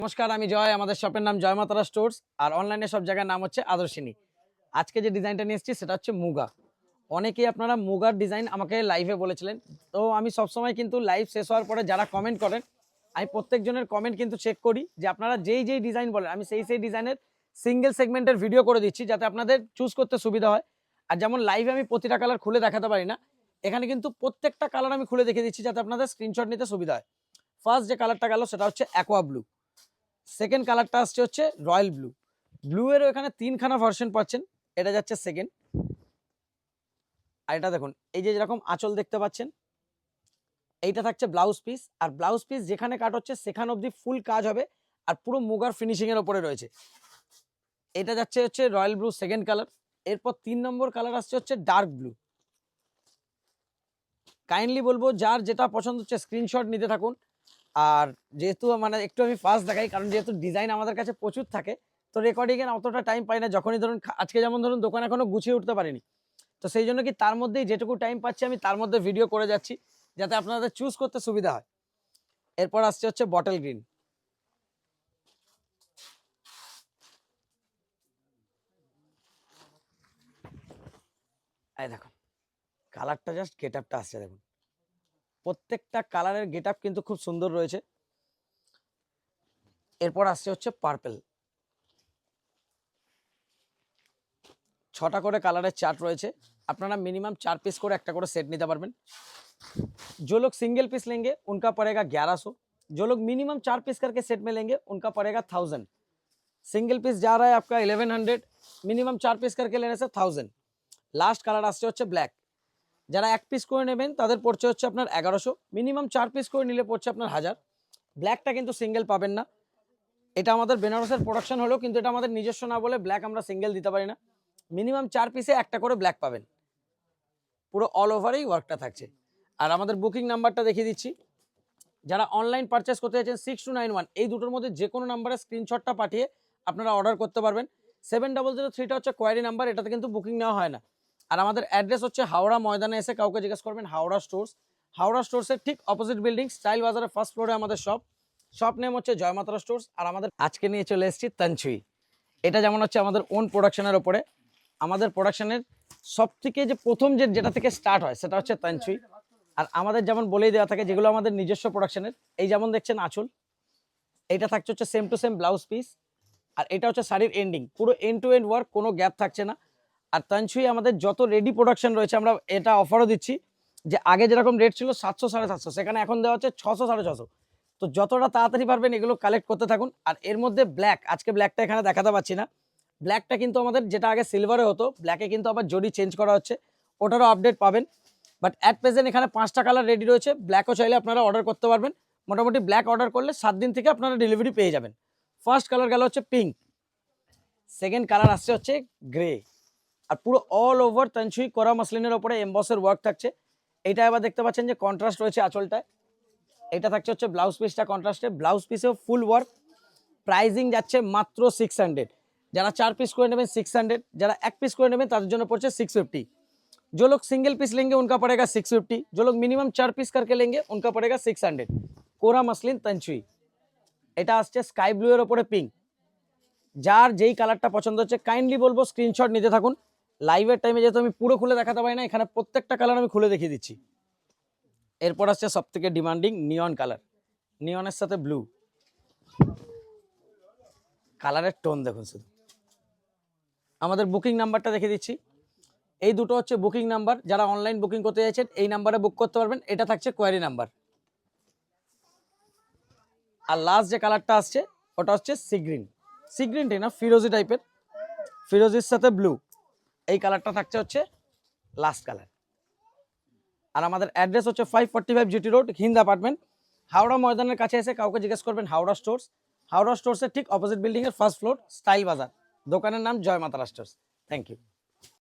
নমস্কার, আমি জয়। আমাদের শপের নাম জয় মাতারা স্টোর্স, আর অনলাইনে সব জায়গার নাম হচ্ছে আদর্শিনী। আজকে যে ডিজাইনটা নিয়ে এসেছি সেটা হচ্ছে মুগা। অনেকেই আপনারা মুগার ডিজাইন আমাকে লাইভে বলেছিলেন, তো আমি সবসময় কিন্তু লাইভ শেষ হওয়ার পরে যারা কমেন্ট করেন, আমি প্রত্যেকজনের কমেন্ট কিন্তু চেক করি যে আপনারা যেই যেই ডিজাইন বলেন আমি সেই ডিজাইনের সিঙ্গেল সেগমেন্টের ভিডিও করে দিচ্ছি, যাতে আপনাদের চুজ করতে সুবিধা হয়। আর যেমন লাইভে আমি প্রতিটা কালার খুলে দেখাতে পারি না, এখানে কিন্তু প্রত্যেকটা কালার আমি খুলে দেখে দিচ্ছি যাতে আপনাদের স্ক্রিনশট নিতে সুবিধা হয়। ফার্স্ট যে কালারটা গেল সেটা হচ্ছে অ্যাকোয়া ব্লু। সেকেন্ড কালারটা আসছে হচ্ছে রয়্যাল ব্লু। ব্লু এরও এখানে তিনখানা ভার্সন পাচ্ছেন, এটা যাচ্ছে সেকেন্ড। আর এটা দেখুন, এই যে যেরকম আঁচল দেখতে পাচ্ছেন, এইটা থাকছে ব্লাউজ পিস। আর ব্লাউজ পিস যেখানে কাট হচ্ছে সেখানে অবধি ফুল কাজ হবে, আর পুরো মুগার ফিনিশিং এর উপরে রয়েছে। এটা যাচ্ছে হচ্ছে রয়্যাল ব্লু সেকেন্ড কালার। এরপর 3 নম্বর কালার আসছে হচ্ছে ডার্ক ব্লু। কাইন্ডলি বলবো যার যেটা পছন্দ হচ্ছে স্ক্রিনশট নিতে থাকুন। আর যেহেতু মানে একটু আমি ফাস্ট দেখাই, কারণ যেহেতু ডিজাইন আমাদের কাছে প্রচুর থাকে, তো রেকর্ডিং এর অতটা টাইম পাই না। যখনই ধরুন আজকে যেমন ধরুন দোকান এখনো গুছিয়ে উঠতে পারিনি, তো সেই জন্য কি তার মধ্যেই যেটুকু টাইম পাচ্ছি আমি তার মধ্যে ভিডিও করে যাচ্ছি যাতে আপনাদের চুজ করতে সুবিধা হয়। এরপর আসছে হচ্ছে বটল গ্রিন। এই দেখুন কালারটা, জাস্ট গেট আপটা আসছে দেখুন, প্রত্যেকটা কালারের গেট আপ কিন্তু খুব সুন্দর রয়েছে। এরপর আসছে হচ্ছে পার্পল। 6টা করে কালারের চার্ট রয়েছে, আপনারা मिनिमम 4 पीस করে একটা করে সেট নিতে পারবেন। जो लोग सिंगल पीस लेंगे उनका पड़ेगा 1100, जो लोग मिनिमम 4 पीस करके सेट में लेंगे उनका पड़ेगा 1000। सिंगल पीस जा रहा है आपका 1100, मिनिमम 4 पीस करके लेने से 1000। लास्ट কালার আসছে হচ্ছে ব্ল্যাক। যারা এক পিস করে নেবেন তাদের পড়ছে হচ্ছে আপনার 1100, মিনিমাম 4 পিস করে নিলে পড়ছে আপনার 1000। ব্ল্যাকটা কিন্তু সিঙ্গেল পাবেন না, এটা আমাদের বেনারসের প্রোডাকশন হলো, কিন্তু এটা আমাদের নিজস্ব না বলে ব্ল্যাক আমরা সিঙ্গেল দিতে পারি না। মিনিমাম 4 পিসে একটা করে ব্ল্যাক পাবেন, পুরো অল ওভারেই ওয়ার্কটা থাকছে। আর আমাদের বুকিং নাম্বারটা দেখিয়ে দিচ্ছি। যারা অনলাইন পারচেস করতে চাইছেন 6291, এই দুটোর মধ্যে যে কোনো নাম্বারে স্ক্রিনশটটা পাঠিয়ে আপনারা অর্ডার করতে পারবেন। 7003টা হচ্ছে কোয়ারি নাম্বার, এটাতে কিন্তু বুকিং নেওয়া হয় না। আর আমাদের অ্যাড্রেস হচ্ছে হাওড়া ময়দানে, এসে কাউকে জিজ্ঞেস করবেন হাওড়া স্টোর্স। হাওড়া স্টোর্সের ঠিক অপোজিট বিল্ডিং স্টাইল বাজারের ফার্স্ট ফ্লোরে আমাদের শপ নেম হচ্ছে জয় মাতারা স্টোর্স। আর আমাদের আজকে নিয়ে চলে এসেছি তানছুই। এটা যেমন হচ্ছে আমাদের ওন প্রোডাকশনের ওপরে, আমাদের প্রোডাকশনের সব থেকে যে প্রথম যেটা থেকে স্টার্ট হয় সেটা হচ্ছে তানছুই। আর আমাদের যেমন বলেই দেওয়া থাকে যেগুলো আমাদের নিজস্ব প্রোডাকশনের, এই যেমন দেখছেন আঁচল, এইটা থাকছে হচ্ছে same to same blouse piece. আর এটা হচ্ছে শাড়ির এন্ডিং, পুরো এন্ড টু এন্ড ওয়ার্ক, কোনো গ্যাপ থাকছে না। আর তানছুই আমাদের যত রেডি প্রোডাকশন রয়েছে, আমরা এটা অফারও দিচ্ছি যে আগে যেরকম রেট ছিল 700 750, সেখানে এখন দেওয়া হচ্ছে 600 650। তো যতটা তাড়াতাড়ি পারবেন এগুলো কালেক্ট করতে থাকুন। আর এর মধ্যে ব্ল্যাক, আজকে ব্ল্যাকটা এখানে দেখাতে পাচ্ছি না, ব্ল্যাকটা কিন্তু আমাদের যেটা আগে সিলভারে হতো, ব্ল্যাকে কিন্তু আবার জরি চেঞ্জ করা হচ্ছে, ওটারও আপডেট পাবেন। বাট অ্যাট প্রেজেন্ট এখানে 5টা কালার রেডি রয়েছে, ব্ল্যাকও চাইলে আপনারা অর্ডার করতে পারবেন। মোটামুটি ব্ল্যাক অর্ডার করলে 7 দিন থেকে আপনারা ডেলিভারি পেয়ে যাবেন। ফার্স্ট কালার গেল হচ্ছে পিঙ্ক, সেকেন্ড কালার আসছে হচ্ছে গ্রে। আর পুরো অল ওভার তানছুই করা মাসলিনের ওপরে এমবসের ওয়ার্ক থাকছে। এইটা এবার দেখতে পাচ্ছেন যে কন্ট্রাস্ট রয়েছে আঁচলটায়। এটা থাকছে হচ্ছে ব্লাউজ পিসটা কন্ট্রাস্টে, ব্লাউজ পিসেও ফুল ওয়ার্ক। প্রাইজিং যাচ্ছে মাত্র 600। যারা 4 পিস করে নেবেন 600, যারা 1 পিস করে নেবেন তাদের জন্য पड़ছে 650। जो लोग सिंगल पीस लेंगे उनका पड़ेगा 650, जो लोग मिनिमम 4 पीस करके लेंगे उनका पड़ेगा 600। कोरा मसलिन तंचुई, এটা আসছে স্কাই ব্লু এর উপরে পিঙ্ক। যার যেই কালারটা পছন্দ হচ্ছে কাইন্ডলি বলবো স্ক্রিনশট নিতে থাকুন। লাইভের টাইমে যেহেতু আমি পুরো খুলে দেখাতে পারি না, এখানে প্রত্যেকটা কালার আমি খুলে দেখিয়ে দিচ্ছি। এরপর আসছে সবথেকে ডিমান্ডিং নিয়ন কালার, নিয়নের সাথে ব্লু। কালারের টোন দেখুন শুধু। আমাদের বুকিং নাম্বারটা দেখে দিচ্ছি, এই দুটো হচ্ছে বুকিং নাম্বার। যারা অনলাইন বুকিং করতে চাইছেন এই নাম্বারে বুক করতে পারবেন, এটা থাকছে কোয়ারি নাম্বার। আর লাস্ট যে কালারটা আসছে ওটা হচ্ছে সি গ্রিন, সি গ্রিনটি না ফিরোজি টাইপের, ফিরোজির সাথে ব্লু, এই কালারটা থাকছে হচ্ছে লাস্ট কালার। আর আমাদের অ্যাড্রেস হচ্ছে 545 GT road, Hind apartment, Howrah ময়দানের কাছে। এসে কাউকে জিজ্ঞেস করবেন হাওড়া স্টোর্স। হাওড়া স্টোর্সের ঠিক অপোজিট বিল্ডিং এর ফার্স্ট ফ্লোর, স্টাইল বাজার। দোকানের নাম জয় মাতারা স্টোর্স। Thank you.